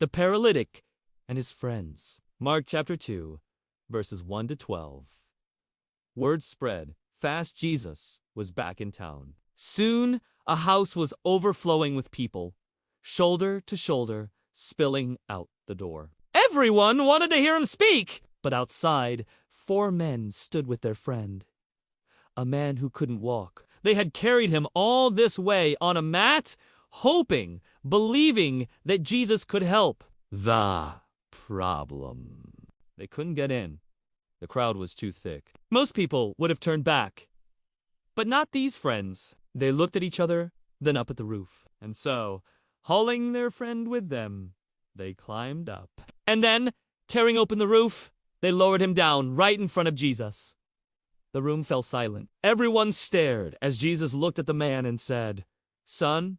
the paralytic, and his friends. Mark chapter 2, verses 1 to 12. Word spread fast Jesus was back in town. Soon, a house was overflowing with people, shoulder to shoulder, spilling out the door. Everyone wanted to hear him speak, but outside, 4 men stood with their friend, a man who couldn't walk. They had carried him all this way on a mat, hoping, believing that Jesus could help. The problem: they couldn't get in. The crowd was too thick. Most people would have turned back, but not these friends. They looked at each other, then up at the roof. And so, hauling their friend with them, they climbed up. And then, tearing open the roof, they lowered him down right in front of Jesus. The room fell silent. Everyone stared as Jesus looked at the man and said, "Son,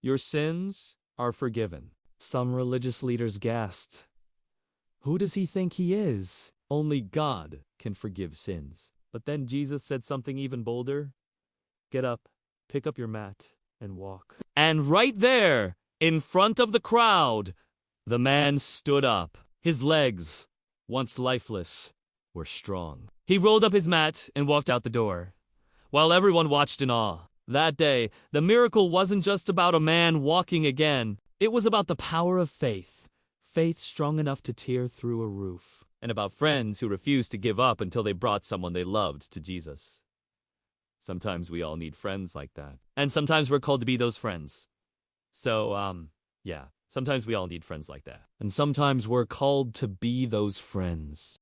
your sins are forgiven." Some religious leaders gasped. Who does he think he is? Only God can forgive sins. But then Jesus said something even bolder. Get up, pick up your mat, and walk. And right there, in front of the crowd, the man stood up. His legs, once lifeless, were strong. He rolled up his mat and walked out the door, while everyone watched in awe. That day, the miracle wasn't just about a man walking again. It was about the power of faith, faith strong enough to tear through a roof, and about friends who refused to give up until they brought someone they loved to Jesus. Sometimes we all need friends like that, and sometimes we're called to be those friends. So, yeah, sometimes we all need friends like that, and sometimes we're called to be those friends.